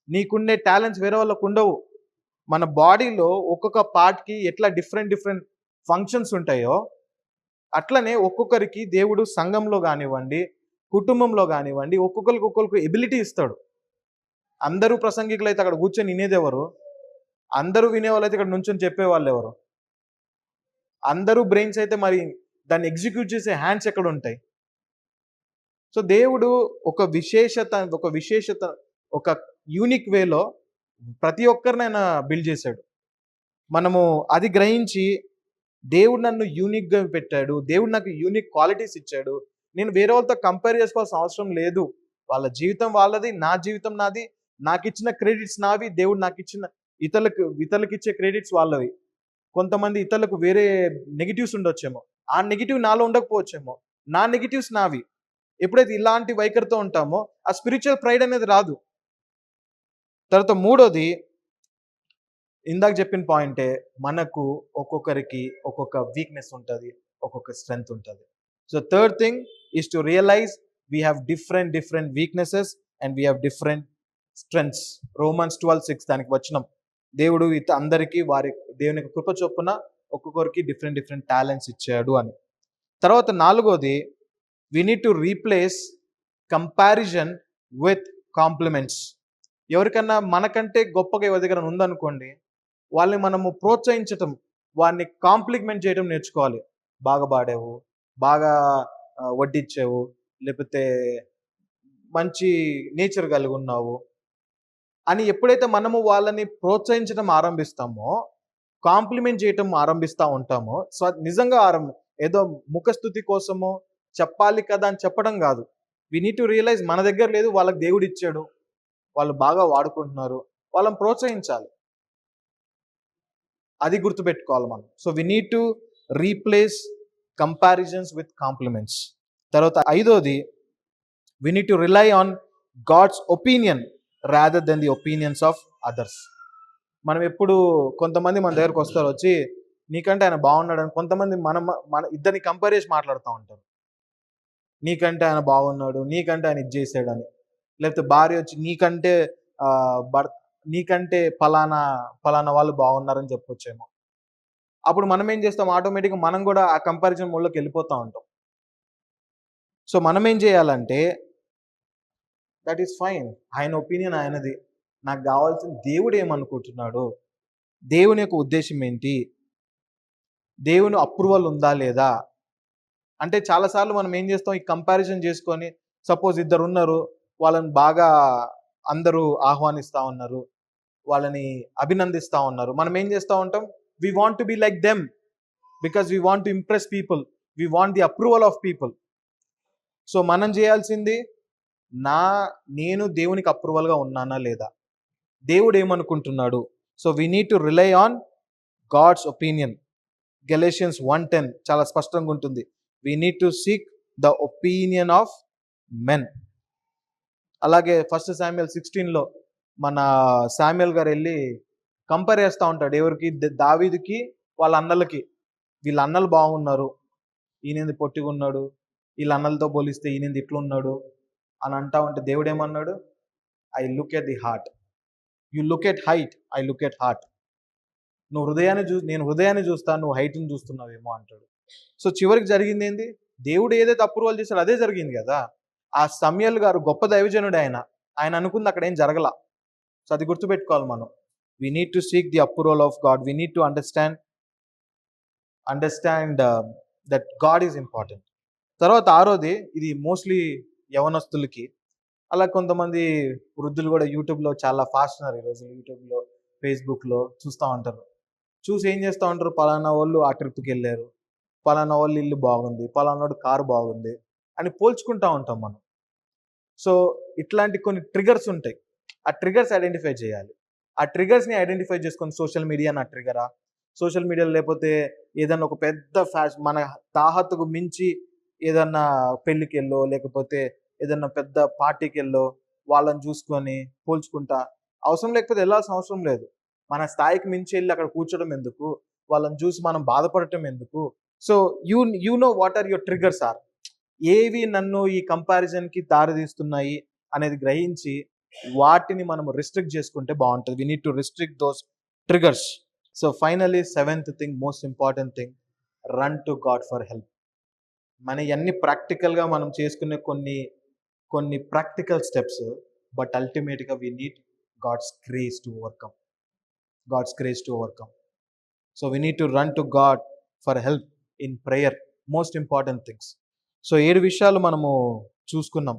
[SPEAKER 1] నీకుండే టాలెంట్స్ వేరే వాళ్ళకు ఉండవు. మన బాడీలో ఒక్కొక్క పార్ట్కి ఎట్లా డిఫరెంట్ ఫంక్షన్స్ ఉంటాయో అట్లనే ఒక్కొక్కరికి దేవుడు సంఘంలో కానివ్వండి, కుటుంబంలో కానివ్వండి, ఒక్కొక్కరికి ఎబిలిటీ ఇస్తాడు. అందరూ ప్రసంగికులు అయితే అక్కడ కూర్చొని వినేది ఎవరు? అందరూ వినేవాళ్ళు అయితే ఇక్కడ నుంచొని చెప్పేవాళ్ళు ఎవరు? అందరూ బ్రెయిన్స్ అయితే మరి దాన్ని ఎగ్జిక్యూట్ చేసే హ్యాండ్స్ ఎక్కడ ఉంటాయి? సో దేవుడు ఒక విశేషత ఒక యూనిక్ వేలో ప్రతి ఒక్కరిని ఆయన బిల్డ్ చేశాడు. మనము అది గ్రహించి, దేవుడు నన్ను యూనిక్గా పెట్టాడు, దేవుడు నాకు యూనిక్ క్వాలిటీస్ ఇచ్చాడు, నేను వేరే వాళ్ళతో కంపేర్ చేసుకోవాల్సిన అవసరం లేదు. వాళ్ళ జీవితం వాళ్ళది, నా జీవితం నాది, నాకు ఇచ్చిన క్రెడిట్స్ నావి, దేవుడు నాకు ఇచ్చిన ఇతరులకు ఇచ్చే క్రెడిట్స్ వాళ్ళవి. కొంతమంది ఇతరులకు వేరే నెగిటివ్స్ ఉండొచ్చేమో, ఆ నెగిటివ్ నాలో ఉండకపోవచ్చేమో, నా నెగిటివ్స్ నావి. ఎప్పుడైతే ఇలాంటి వైఖరితో ఉంటామో ఆ స్పిరిచువల్ ప్రైడ్ అనేది రాదు. తర్వాత మూడోది, ఇందాక చెప్పిన పాయింటే, మనకు ఒక్కొక్కరికి ఒక్కొక్క వీక్నెస్ ఉంటుంది, ఒక్కొక్క స్ట్రెంగ్త్ ఉంటుంది. So third thing is to realize we have different weaknesses and we have different strengths. Romans 12:6 దానికి వచ్చినాం. దేవుడు అందరికీ దేవుని యొక్క కృప చొప్పున ఒక్కొక్కరికి డిఫరెంట్ టాలెంట్స్ ఇచ్చాడు అని. తర్వాత నాలుగోది, we need to replace comparison with compliments. ఎవరికన్నా మనకంటే గొప్పగా ఎవరి దగ్గర ఉందనుకోండి, వాళ్ళని మనము ప్రోత్సహించటం, వారిని కాంప్లిమెంట్ చేయడం నేర్చుకోవాలి. బాగా పాడావు, బాగా వడ్డించావు, లేకపోతే మంచి నేచర్ కలిగి ఉన్నావు, అని ఎప్పుడైతే మనము వాళ్ళని ప్రోత్సహించడం ఆరంభిస్తామో, కాంప్లిమెంట్ చేయటం ఆరంభిస్తా ఉంటామో, సో అది నిజంగా ఏదో ముఖస్తుతి కోసమో చెప్పాలి కదా అని చెప్పడం కాదు. వి నీడ్ టు రియలైజ్ మన దగ్గర లేదు, వాళ్ళకి దేవుడు ఇచ్చాడు, వాళ్ళు బాగా వాడుకుంటున్నారు, వాళ్ళని ప్రోత్సహించాలి. అది గుర్తుపెట్టుకోవాలి మనం. So we need to replace comparisons with compliments. తర్వాత ఐదోది, we need to rely on God's opinion rather than the opinions of others. మనం ఎప్పుడు కొంతమంది మన దగ్గరకు వస్తారు, వచ్చి నీకంటే ఆయన బాగున్నాడని, కొంతమంది మన ఇద్దరిని కంపేర్ చేసి మాట్లాడుతూ ఉంటారు. నీకంటే ఆయన బాగున్నాడు, నీకంటే ఆయన ఇది చేసాడని. లేకపోతే భార్య వచ్చి నీకంటే ఫలానా ఫలానా వాళ్ళు బాగున్నారని చెప్పొచ్చేమో. అప్పుడు మనం ఏం చేస్తాం, ఆటోమేటిక్గా మనం కూడా ఆ కంపారిజన్ మోడ్లోకి వెళ్ళిపోతూ ఉంటాం. సో మనం ఏం చేయాలంటే, దట్ ఈస్ ఫైన్, ఆయన ఒపీనియన్ ఆయనది, నాకు కావాల్సిన దేవుడు ఏమనుకుంటున్నాడు, దేవుని యొక్క ఉద్దేశం ఏంటి, దేవుని అప్రూవల్ ఉందా లేదా. అంటే చాలాసార్లు మనం ఏం చేస్తాం, ఈ కంపారిజన్ చేసుకొని, సపోజ్ ఇద్దరు ఉన్నారు, వాళ్ళని బాగా అందరూ ఆహ్వానిస్తూ ఉన్నారు, వాళ్ళని అభినందిస్తూ ఉన్నారు, మనం ఏం చేస్తూ ఉంటాం, we want to be like them because we want to impress people, we want the approval of people. So మనం చేయాల్సింది, నేను దేవునికి అప్రూవల్గా ఉన్నానా లేదా, దేవుడు ఏమనుకుంటున్నాడు. So we need to rely on God's opinion. Galatians 1:10 చాలా స్పష్టంగా ఉంటుంది, we need to seek the opinion of men. అలాగే 1 శామ్యూయల్ 16లో మన శామ్యూయల్ గారు వెళ్ళి కంపేర్ చేస్తూ ఉంటాడు, ఎవరికి, దావీదుకి వాళ్ళ అన్నలకి. వీళ్ళ అన్నలు బాగున్నారు, ఈయనది పొట్టిగా ఉన్నాడు, వీళ్ళ అన్నలతో పోలిస్తే ఈయనది ఇట్లున్నాడు అని అంటా ఉంటే, దేవుడు ఏమన్నాడు, I look at the heart, you look at height, I look at heart. నేను హృదయాన్ని చూస్తాను, నువ్వు హైట్ని చూస్తున్నావేమో అంటాడు. సో చివరికి జరిగింది ఏంది, దేవుడు ఏదైతే అప్రూవల్ చేశాడో అదే జరిగింది కదా. ఆ సమూయేలు గారు గొప్ప దైవజనుడు, ఆయన అనుకుంది అక్కడ ఏం జరగల. సో అది గుర్తుపెట్టుకోవాలి మనం. We need to seek the approval of God, we need to understand that God is important. తర్వాత ఆరోది, ఇది మోస్ట్లీ యవనస్తులకి, అలా కొంతమంది వృద్ధులు కూడా యూట్యూబ్లో చాలా ఫాస్ట్ ఉన్నారు ఈరోజు. యూట్యూబ్లో, ఫేస్బుక్లో చూస్తూ ఉంటారు. చూసి ఏం చేస్తూ ఉంటారు, పలానా వాళ్ళు ఆ ట్రిప్కి వెళ్ళారు, పలానా వాళ్ళు ఇల్లు బాగుంది, పలానాడు కారు బాగుంది అని పోల్చుకుంటూ ఉంటాం మనం. సో ఇట్లాంటి కొన్ని ట్రిగర్స్ ఉంటాయి, ఆ ట్రిగర్స్ ఐడెంటిఫై చేయాలి. ఆ ట్రిగర్స్ని ఐడెంటిఫై చేసుకొని, సోషల్ మీడియా నా ట్రిగరా, సోషల్ మీడియాలో లేకపోతే ఏదన్నా ఒక పెద్ద మన తాహతుకు మించి ఏదన్నా పెళ్ళికి వెళ్ళో, లేకపోతే ఏదన్నా పెద్ద పార్టీకి వెళ్ళో వాళ్ళని చూసుకొని పోల్చుకుంటా, అవసరం లేకపోతే వెళ్ళాల్సిన అవసరం లేదు. మన స్థాయికి మించి వెళ్ళి అక్కడ కూర్చోడం ఎందుకు, వాళ్ళని చూసి మనం బాధపడటం ఎందుకు. So you know what are your triggers are, ఏవి నన్ను ఈ కంపారిజన్కి దారితీస్తున్నాయి అనేది గ్రహించి వాటిని మనం రిస్ట్రిక్ట్ చేసుకుంటే బాగుంటుంది. We need to restrict those triggers. So finally 7th thing, most important thing, run to God for help. మన అన్ని ప్రాక్టికల్గా మనం చేసుకునే కొన్ని ప్రాక్టికల్ స్టెప్స్, బట్ అల్టిమేట్గా we need God's grace to overcome. So we need to run to God for help in prayer, most important things. So 7 విషయాలు మనము చూసుకున్నాం,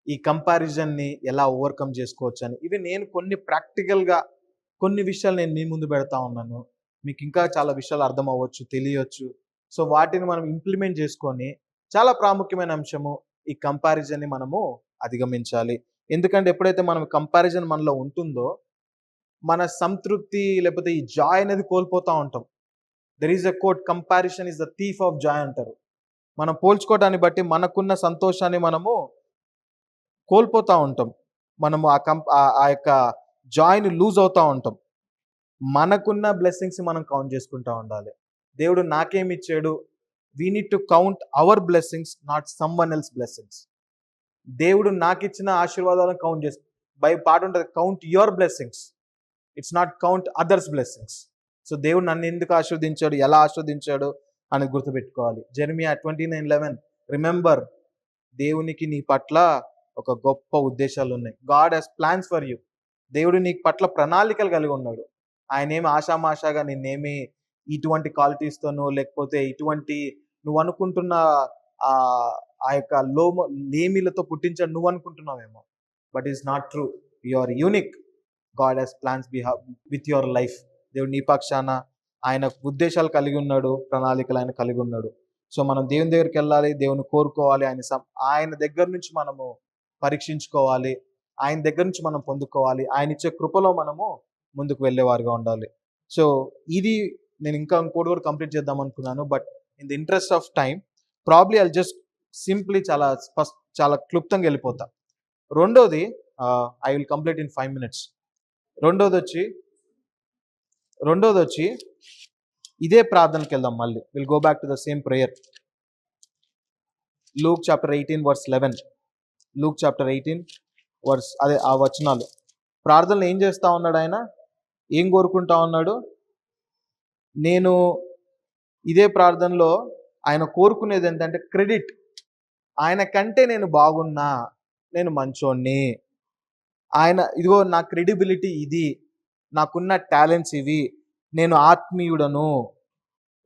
[SPEAKER 1] ఈ కంపారిజన్ని ఎలా ఓవర్కమ్ చేసుకోవచ్చు అని. ఇవి నేను కొన్ని విషయాలు నేను మీ ముందు పెడతా ఉన్నాను. మీకు ఇంకా చాలా విషయాలు అర్థం అవ్వచ్చు, తెలియవచ్చు. సో వాటిని మనం ఇంప్లిమెంట్ చేసుకొని, చాలా ప్రాముఖ్యమైన అంశము, ఈ కంపారిజన్ని మనము అధిగమించాలి. ఎందుకంటే ఎప్పుడైతే మనం కంపారిజన్ మనలో ఉంటుందో, మన సంతృప్తి లేకపోతే ఈ జాయ్ అనేది కోల్పోతూ ఉంటాం. There is a quote, comparison is the thief of joy అంటారు. మనం పోల్చుకోవడాన్ని బట్టి మనకున్న సంతోషాన్ని మనము కోల్పోతూ ఉంటాం. మనము ఆ యొక్క జాయ్ని లూజ్ అవుతూ ఉంటాం. మనకున్న బ్లెస్సింగ్స్ మనం కౌంట్ చేసుకుంటూ ఉండాలి. దేవుడు నాకేమి ఇచ్చాడు, we need to count our blessings, not someone else blessings. దేవుడు నాకు ఇచ్చిన ఆశీర్వాదాలను కౌంట్ చేసి, పాట ఉంటుంది, count your blessings, it's not count others blessings. So దేవుడు నన్ను ఎందుకు ఆశీర్వదించాడు, ఎలా ఆశీర్వదించాడు అనేది గుర్తుపెట్టుకోవాలి. జెరెమియా 29:11, రిమెంబర్, దేవునికి నీ పట్ల ఒక గొప్ప ఉద్దేశాలు ఉన్నాయి. God has plans for you. దేవుడు నీ పట్ల ప్రణాళికలు కలిగి ఉన్నాడు. ఆయన ఏమి ఆషామాషాగా నిన్నేమి ఇటువంటి క్వాలిటీస్తోనో, లేకపోతే ఇటువంటి నువ్వు అనుకుంటున్న ఆ యొక్క లేమిలతో పుట్టించాడు నువ్వు అనుకుంటున్నావేమో, but is not true. You are unique. God has plans with your life. దేవుడు నీ పక్షాన ఆయన ఉద్దేశాలు కలిగి ఉన్నాడు, ప్రణాళికలు ఆయన కలిగి ఉన్నాడు. సో మనం దేవుని దగ్గరికి వెళ్ళాలి, దేవుని కోరుకోవాలి, ఆయన దగ్గర నుంచి మనము పరీక్షించుకోవాలి, ఆయన దగ్గర నుంచి మనం పొందుకోవాలి, ఆయన ఇచ్చే కృపలో మనము ముందుకు వెళ్ళేవారుగా ఉండాలి. సో ఇది నేను ఇంకోటి కూడా కంప్లీట్ చేద్దాం అనుకున్నాను, but in the interest of time probably I just simply చాలా క్లుప్తంగా వెళ్ళిపోతా. రెండోది I will complete in 5 minutes. రెండోది వచ్చి ఇదే ప్రార్థనకి వెళ్దాం. మళ్ళీ will go back to the same prayer. Luke chapter 18 verse 11. Luke chapter 18 verse అదే ఆ వచనాలు. ప్రార్థనలు ఏం చేస్తా ఉన్నాడు ఆయన, ఏం కోరుకుంటా ఉన్నాడు? నేను ఇదే ప్రార్థనలో ఆయన కోరుకునేది ఏంటంటే క్రెడిట్. ఆయన కంటే నేను బాగున్నా, నేను మంచోణ్ణి, ఆయన ఇదిగో నా క్రెడిబిలిటీ ఇది, నాకున్న టాలెంట్స్ ఇవి, నేను ఆత్మీయుడను,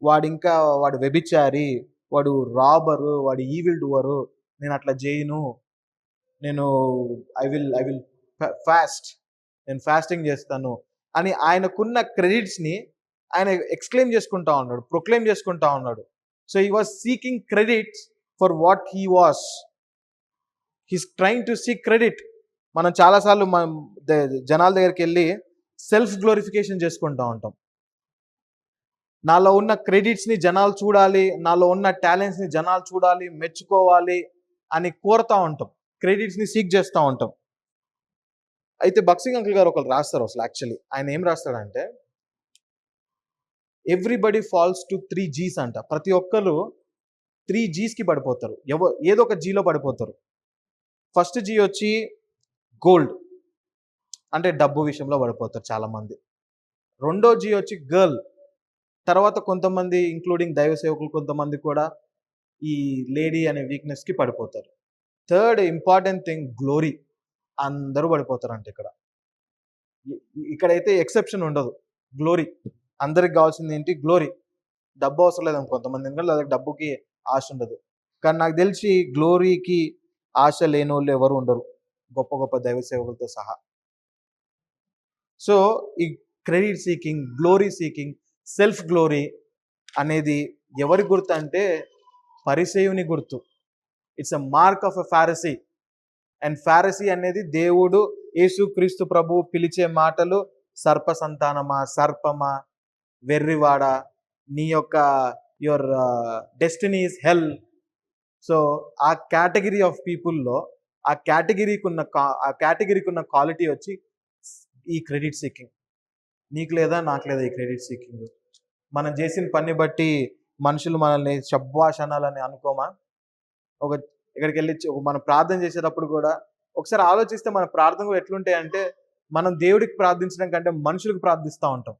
[SPEAKER 1] వాడు వ్యభిచారి, వాడు రాబరు, వాడు ఈవిల్ డూవరు, నేను అట్లా చేయను, నేను ఐ విల్ ఫాస్ట్, నేను ఫాస్టింగ్ చేస్తాను అని ఆయనకున్న క్రెడిట్స్ని ఆయన ఎక్స్క్లెయిమ్ చేసుకుంటా ఉన్నాడు, ప్రొక్లెయిమ్ చేసుకుంటా ఉన్నాడు. So he was seeking credits for what he was. He's trying to seek credit. మనం చాలాసార్లు జనాల దగ్గరికి వెళ్ళి సెల్ఫ్ గ్లోరిఫికేషన్ చేసుకుంటా ఉంటాం. నాలో ఉన్న క్రెడిట్స్ని జనాలు చూడాలి, నాలో ఉన్న టాలెంట్స్ని జనాలు చూడాలి, మెచ్చుకోవాలి అని కోరుతూ ఉంటాం, క్రెడిట్స్ని సీక్ చేస్తూ ఉంటాం. అయితే బక్సింగ్ అంకుల్ గారు ఒకరు రాస్తారు అసలు. యాక్చువల్లీ ఆయన ఏం రాస్తాడంటే, ఎవ్రీబడి ఫాల్స్ టు 3 G's అంట. ప్రతి ఒక్కరు 3 G'స్కి పడిపోతారు, ఏదో ఒక జీలో పడిపోతారు. ఫస్ట్ జీ వచ్చి గోల్డ్, అంటే డబ్బు విషయంలో పడిపోతారు చాలామంది. రెండో జీ వచ్చి గర్ల్. తర్వాత కొంతమంది ఇంక్లూడింగ్ దైవ సేవకులు కొంతమంది కూడా ఈ లేడీ అనే వీక్నెస్కి పడిపోతారు. Third important thing glory. అందరూ పడిపోతారంట. ఇక్కడైతే ఎక్సెప్షన్ ఉండదు. గ్లోరీ అందరికి కావాల్సింది ఏంటి? గ్లోరీ. డబ్బు అవసరం లేదు కొంతమంది, ఎందుకంటే లేదా డబ్బుకి ఆశ ఉండదు. కానీ నాకు తెలిసి గ్లోరీకి ఆశ లేని వాళ్ళు ఎవరు ఉండరు, గొప్ప గొప్ప దైవ సేవకులతో సహా. సో ఈ credit seeking, glory seeking, self glory అనేది ఎవరి గుర్తు అంటే పరిసయ్యుని గుర్తు. It's a mark of a Pharisee. And Pharisee అనేది దేవుడు యేసుక్రీస్తు ప్రభువు పిలిచే మాటలు, సర్ప సంతానమా, సర్పమా, వెర్రివాడా, నీ యొక్క your destiny is hell. So ఆ కేటగిరీ ఆఫ్ పీపుల్లో ఆ కేటగిరీకి ఉన్న క్వాలిటీ వచ్చి ఈ క్రెడిట్ సీకింగ్. నీకు లేదా నాకు లేదా ఈ క్రెడిట్ సీకింగ్? మనం చేసిన పని బట్టి మనుషులు మనల్ని శబ్వాషణాలని అనుకోమా? ఇక్కడికి వెళ్ళి మనం ప్రార్థన చేసేటప్పుడు కూడా ఒకసారి ఆలోచిస్తే మన ప్రార్థన కూడా ఎట్లుంటాయంటే, మనం దేవుడికి ప్రార్థించడం కంటే మనుషులకు ప్రార్థిస్తూ ఉంటాం.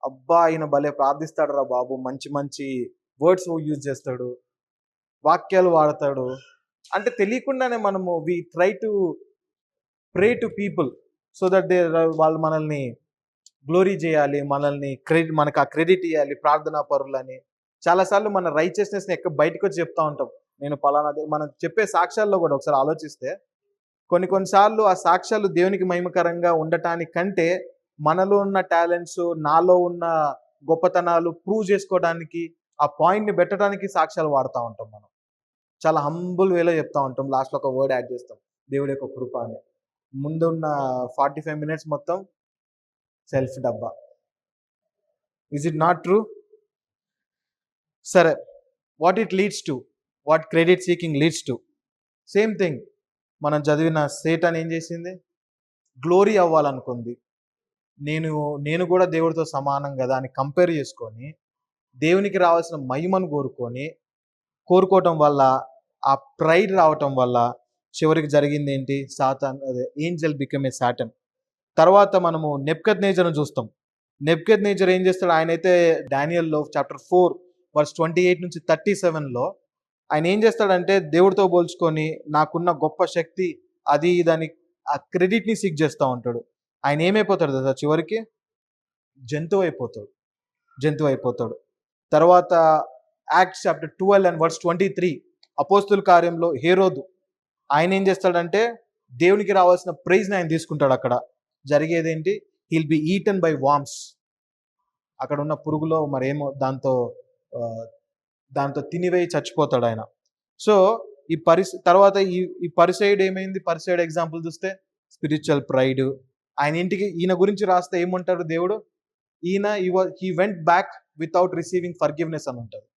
[SPEAKER 1] అబ్బా ఈయన భలే ప్రార్థిస్తాడు రా బాబు, మంచి మంచి వర్డ్స్ యూజ్ చేస్తాడు, వాక్యాలు వాడతాడు అంటే తెలియకుండానే మనము we try to pray to people so that వాళ్ళు మనల్ని గ్లోరీ చేయాలి, మనకు ఆ క్రెడిట్ ఇవ్వాలి, ప్రార్థనా పరులని. చాలాసార్లు మన రైచియస్నెస్ని బయటకు వచ్చి చెప్తా ఉంటాం, నేను పలానాది. మనం చెప్పే సాక్ష్యాల్లో కూడా ఒకసారి ఆలోచిస్తే కొన్నిసార్లు ఆ సాక్ష్యాలు దేవునికి మహిమకరంగా ఉండటానికంటే మనలో ఉన్న టాలెంట్స్, నాలో ఉన్న గొప్పతనాలు ప్రూవ్ చేసుకోవడానికి, ఆ పాయింట్ని పెట్టడానికి సాక్ష్యాలు వాడుతూ ఉంటాం. మనం చాలా హంబుల్ వేలో చెప్తా ఉంటాం, లాస్ట్లో ఒక వర్డ్ యాడ్ చేస్తాం, దేవుడి యొక్క కృప అని. ముందున్న 45 minutes మొత్తం సెల్ఫ్ డబ్బా. Is it not true? సరే, what it leads to, what credit seeking leads to? Same thing. మనం చదివిన సేటాన్ ఏం చేసింది? గ్లోరీ అవ్వాలనుకుంది. నేను కూడా దేవుడితో సమానం కదా అని కంపేర్ చేసుకొని దేవునికి రావాల్సిన మహిమను కోరుకోవటం వల్ల, ఆ ప్రైడ్ రావటం వల్ల చివరికి జరిగింది ఏంటి? Angel become a Satan. తర్వాత మనము నెబుకద్నెజర్ను చూస్తాం. నెబుకద్నెజర్ ఏం చేస్తాడు? ఆయనైతే డానియల్లో చాప్టర్ 4 verse 28 నుంచి 37లో ఆయన ఏం చేస్తాడంటే, దేవుడితో పోల్చుకొని నాకున్న గొప్ప శక్తి అది ఇదని ఆ క్రెడిట్ని సీక్ చేస్తూ ఉంటాడు. ఆయన ఏమైపోతాడు కదా చివరికి? జంతువు అయిపోతాడు. తర్వాత యాక్ట్స్ చాప్టర్ 12 and verse 23 అపోస్తుల కార్యంలో హేరోదు ఆయన ఏం చేస్తాడంటే దేవునికి రావాల్సిన ప్రైజ్ని ఆయన తీసుకుంటాడు. అక్కడ జరిగేది ఏంటి? He'll be eaten by worms. అక్కడ ఉన్న పురుగులో మరేమో ఆ, దాంతో తినివేయి చచ్చిపోతాడు ఆయన. సో ఈ తర్వాత ఈ పరిసైడ్ ఏమైంది? పరిసైడ్ ఎగ్జాంపుల్ చూస్తే స్పిరిచువల్ ప్రైడ్. ఈయన గురించి రాస్తే ఏమంటారు దేవుడు? ఈయన he went back without receiving forgiveness అని ఉంటుంది.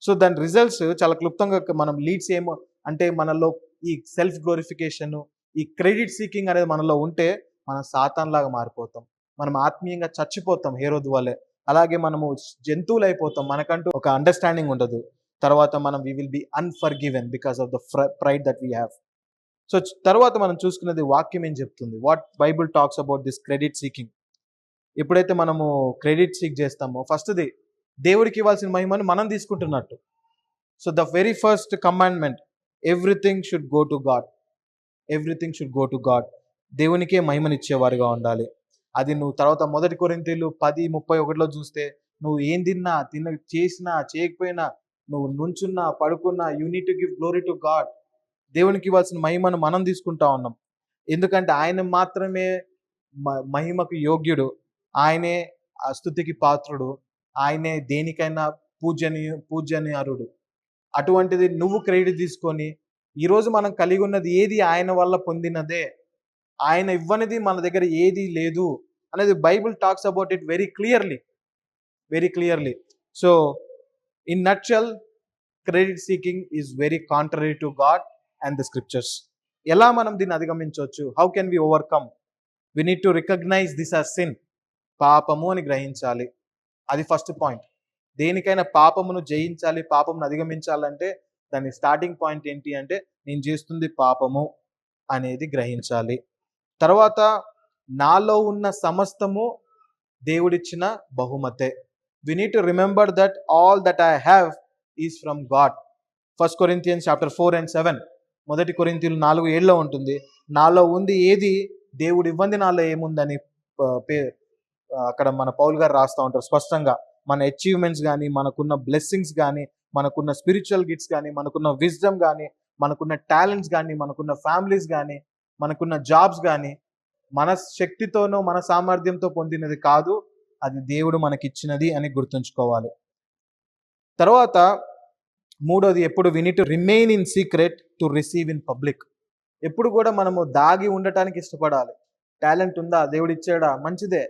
[SPEAKER 1] సో దాని రిజల్ట్స్ చాలా క్లుప్తంగా మనం లీడ్స్ ఏమో అంటే మనలో ఈ సెల్ఫ్ గ్లోరిఫికేషన్, ఈ క్రెడిట్ సీకింగ్ అనేది మనలో ఉంటే మనం సాతాన్ లాగా మారిపోతాం. మనం ఆత్మీయంగా చచ్చిపోతాం హేరోదు వల్లే. అలాగే మనము జంతువులు అయిపోతాం. మనకంటూ ఒక అండర్స్టాండింగ్ ఉండదు. తర్వాత మనం we will be unforgiven because of the pride that we have. So తర్వాత మనం చూసుకున్నది వాక్యం ఏం చెప్తుంది? What Bible talks about this credit seeking. ఎప్పుడైతే మనము క్రెడిట్ సీక్ చేస్తామో ఫస్ట్ది దేవుడికి ఇవ్వాల్సిన మహిమను మనం తీసుకుంటున్నట్టు. So the very first commandment, everything should go to God. Everything should go to God. దేవునికే మహిమనిచ్చేవారుగా ఉండాలి. అది నువ్వు తర్వాత 1 కొరింథీయులు 10:31 చూస్తే నువ్వు ఏం చేసినా చేయకపోయినా, నువ్వు నుంచున్నా పడుకున్నా, you need to give glory to God. దేవునికి ఇవ్వాల్సిన మహిమను మనం తీసుకుంటా ఉన్నాం. ఎందుకంటే ఆయన మాత్రమే మహిమకు యోగ్యుడు. ఆయనే ఆ స్తుతికి పాత్రుడు. ఆయనే దేనికైనా పూజనీయారుడు. అటువంటిది నువ్వు క్రెడిట్ తీసుకొని ఈరోజు మనం కలిగి ఉన్నది ఏది ఆయన వల్ల పొందినదే. ఆయన ఇవ్వనిది మన దగ్గర ఏది లేదు అనేది Bible talks about it very clearly. So in nutshell, credit seeking is very contrary to God and the scriptures. ఎలా మనం దీన్ని అధిగమించవచ్చు? How can we overcome? We need to recognize this as sin. పాపము అని గ్రహించాలి. అది ఫస్ట్ పాయింట్. దేనికైనా పాపమును జయించాలి, పాపమును అధిగమించాలంటే దాని స్టార్టింగ్ పాయింట్ ఏంటి అంటే నేను చేస్తుంది పాపము అనేది గ్రహించాలి. తర్వాత నాలో ఉన్న సమస్తము దేవుడిచ్చిన బహుమతే. We need to remember that all that I have is from God. 1 Corinthians chapter 4 and 7. 1 కొరింథీయులు 4:7 ఉంటుంది. నాలో ఉంది ఏది దేవుడు ఇవ్వంది నాలో ఏముందని అక్కడ మన పౌల్ గారు రాస్తూ ఉంటారు స్పష్టంగా. మన అచీవ్మెంట్స్ కానీ, మనకున్న బ్లెస్సింగ్స్ కానీ, మనకున్న స్పిరిచువల్ గిఫ్ట్స్ కానీ, మనకున్న విజ్డమ్ కానీ, మనకున్న టాలెంట్స్ కానీ, మనకున్న ఫ్యామిలీస్ కానీ, మనకున్న జాబ్స్ కానీ మన శక్తితోనో మన సామర్థ్యంతో పొందినది కాదు, అది దేవుడు మనకిచ్చినది అని గుర్తుంచుకోవాలి. తర్వాత మూడోది, ఎప్పుడు we need to remain in secret to receive in public. ఎప్పుడు కూడా మనము దాగి ఉండటానికి ఇష్టపడాలి. టాలెంట్ ఉందా, దేవుడు ఇచ్చాడా, మంచిదే.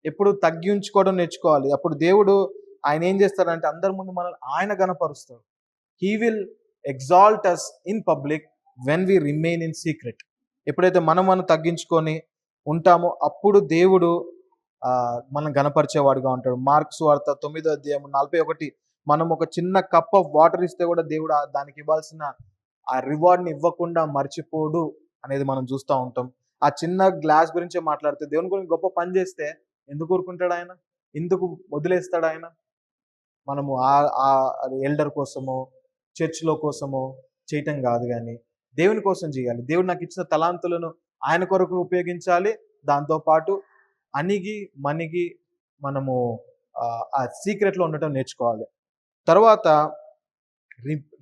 [SPEAKER 1] ఎప్పుడు తగ్గించుకోవడం నేర్చుకోవాలి. అప్పుడు దేవుడు ఆయన ఏం చేస్తాడంటే అందరి ముందు మనల్ని ఆయన గణపరుస్తాడు. He will exalt us in public when we remain in secret. ఎప్పుడైతే మనం తగ్గించుకొని ఉంటామో అప్పుడు దేవుడు మనం గణపరిచేవాడుగా ఉంటాడు. మార్క్స్ వార్త 9:41. మనం ఒక చిన్న కప్ ఆఫ్ వాటర్ ఇస్తే కూడా దేవుడు దానికి ఇవ్వాల్సిన ఆ రివార్డ్ని ఇవ్వకుండా మర్చిపోడు అనేది మనం చూస్తూ ఉంటాం. ఆ చిన్న గ్లాస్ గురించే మాట్లాడితే దేవుని గురించి గొప్ప పని చేస్తే ఎందుకు ఊరుకుంటాడు ఆయన? ఎందుకు వదిలేస్తాడు ఆయన? మనము ఆ ఎల్డర్ కోసమో చర్చ్లో కోసమో చేయటం కాదు, కానీ దేవుని కోసం చేయాలి. దేవుడు నాకు ఇచ్చిన తలాంతులను ఆయన కొరకు ఉపయోగించాలి. దాంతోపాటు మనిగి మనము ఆ సీక్రెట్లో ఉండటం నేర్చుకోవాలి. తర్వాత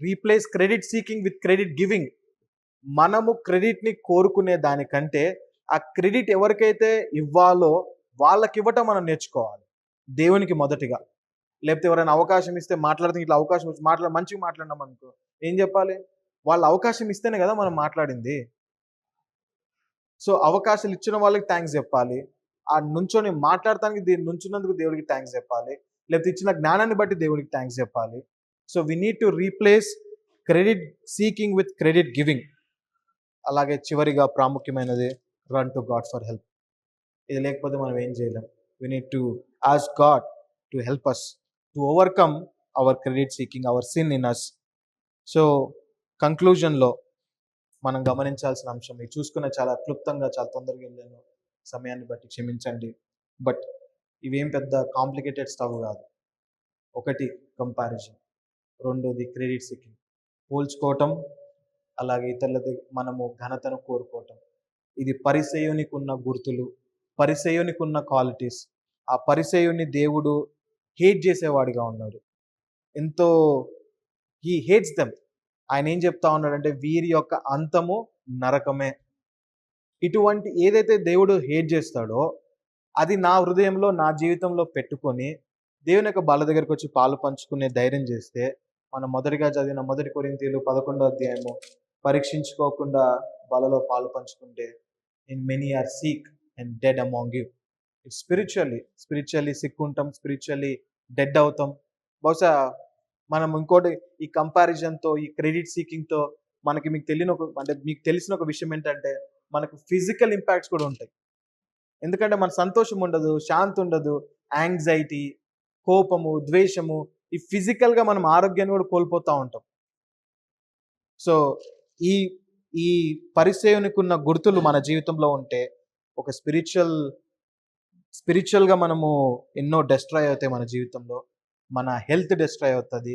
[SPEAKER 1] replace credit seeking with credit giving. మనము క్రెడిట్ని కోరుకునే దానికంటే ఆ క్రెడిట్ ఎవరికైతే ఇవ్వాలో వాళ్ళకి ఇవ్వటం మనం నేర్చుకోవాలి. దేవునికి మొదటిగా. లేకపోతే ఎవరైనా అవకాశం ఇస్తే మాట్లాడితే ఇట్లా అవకాశం వచ్చి మంచిగా మాట్లాడినాం అనుకో, ఏం చెప్పాలి? వాళ్ళ అవకాశం ఇస్తేనే కదా మనం మాట్లాడింది. సో అవకాశాలు ఇచ్చిన వాళ్ళకి థ్యాంక్స్ చెప్పాలి. ఆ నుంచొని మాట్లాడటానికి నుంచున్నందుకు దేవుడికి థ్యాంక్స్ చెప్పాలి. లేకపోతే ఇచ్చిన జ్ఞానాన్ని బట్టి దేవుడికి థ్యాంక్స్ చెప్పాలి. So we need to replace credit seeking with credit giving. అలాగే చివరిగా ప్రాముఖ్యమైనది, run to God for help. ఇది లేకపోతే మనం ఏం చేయలేం. We need to ask God to help us to overcome our credit seeking, our sin in us. So కంక్లూజన్లో మనం గమనించాల్సిన అంశం, ఇది చూసుకున్న చాలా క్లుప్తంగా చాలా తొందరగా వెళ్ళాను, సమయాన్ని బట్టి క్షమించండి. బట్ ఇవేం పెద్ద కాంప్లికేటెడ్ స్టవ్ కాదు. ఒకటి కంపారిజన్, రెండోది క్రెడిట్ సీకింగ్, పోల్చుకోవటం, అలాగే ఇతరులది మనము ఘనతను కోరుకోవటం. ఇది పరిసయ్యునికి ఉన్న గుర్తులు, పరిసయ్యునికి ఉన్న క్వాలిటీస్. ఆ పరిసయ్యుని దేవుడు హేట్ చేసేవాడిగా ఉన్నాడు. ఎంతో హీ హేట్స్ దెమ్. ఆయన ఏం చెప్తా ఉన్నాడంటే వీరి యొక్క అంతము నరకమే. ఇటువంటి ఏదైతే దేవుడు హేట్ చేస్తాడో అది నా హృదయంలో, నా జీవితంలో పెట్టుకొని దేవుని యొక్క బల్ల దగ్గరికి వచ్చి పాలు పంచుకునే ధైర్యం చేస్తే, మనం మొదటిగా చదివిన 1 కొరింథీయులు 11వ అధ్యాయము, పరీక్షించుకోకుండా బలలో పాలు పంచుకుంటే in many are sick and dead among you. Spiritually sick ఉంటాం, స్పిరిచువల్లీ డెడ్ అవుతాం. బహుశా మనం ఇంకోటి ఈ కంపారిజన్తో, ఈ క్రెడిట్ సీకింగ్తో మీకు తెలిసిన ఒక విషయం ఏంటంటే మనకు ఫిజికల్ ఇంపాక్ట్స్ కూడా ఉంటాయి. ఎందుకంటే మన సంతోషం ఉండదు, శాంతి ఉండదు, యాంగ్జైటీ, కోపము, ద్వేషము, ఈ ఫిజికల్గా మనం ఆరోగ్యాన్ని కూడా కోల్పోతూ ఉంటాం. సో ఈ ఈ పరిచయానికి ఉన్న గుర్తులు మన జీవితంలో ఉంటే ఒక స్పిరిచువల్గా మనము ఎన్నో డెస్ట్రాయ్ అవుతాయి మన జీవితంలో. మన హెల్త్ డెస్ట్రాయ్ అవుతుంది,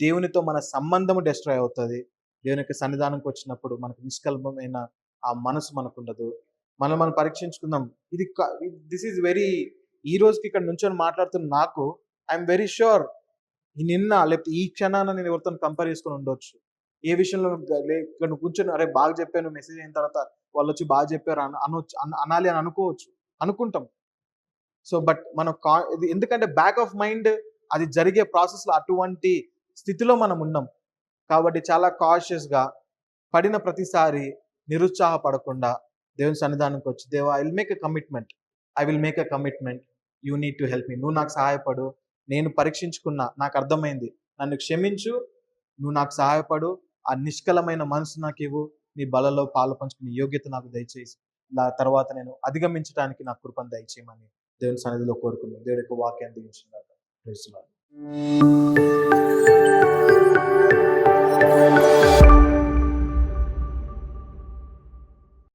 [SPEAKER 1] దేవునితో మన సంబంధము డెస్ట్రాయ్ అవుతుంది. దేవుని యొక్క సన్నిధానంకి వచ్చినప్పుడు మనకు నిష్కల్పమైన ఆ మనసు మనకు ఉండదు. మనం పరీక్షించుకుందాం. దిస్ ఈజ్ వెరీ, ఈ రోజుకి ఇక్కడ నుంచొని మాట్లాడుతున్న నాకు ఐఎమ్ వెరీ ష్యూర్ నిన్న లేకపోతే ఈ క్షణాన నేను ఎవరితో కంపేర్ చేసుకొని ఉండొచ్చు. ఏ విషయంలో ఇక్కడ నువ్వు కూర్చొని అరే బాగా చెప్పాను, మెసేజ్ అయిన తర్వాత వాళ్ళు వచ్చి బాగా చెప్పారు అనాలి అని అనుకుంటాం. సో బట్ మనం ఎందుకంటే బ్యాక్ ఆఫ్ మైండ్ అది జరిగే ప్రాసెస్లో అటువంటి స్థితిలో మనం ఉన్నాం. కాబట్టి చాలా కాషియస్గా పడిన ప్రతిసారి నిరుత్సాహపడకుండా దేవుని సన్నిధానంకి వచ్చి, దేవా I will make a commitment, you need to help me. నువ్వు నాకు సహాయపడు, నేను పరీక్షించుకున్నా, నాకు అర్థమైంది, నన్ను క్షమించు, నువ్వు నాకు సహాయపడు, ఆ నిష్కలమైన మనసు నాకు ఇవ్వు, నీ బలలో పాలు పంచుకునే యోగ్యత నాకు దయచేసి తర్వాత నేను అధిగమించడానికి నాకు కృపను దయచేయమని దేవుని సన్నిధిలో కోరుకున్నాను. దేవుడి యొక్క వాక్యాన్ని దీవించుగాక. Praise the lord.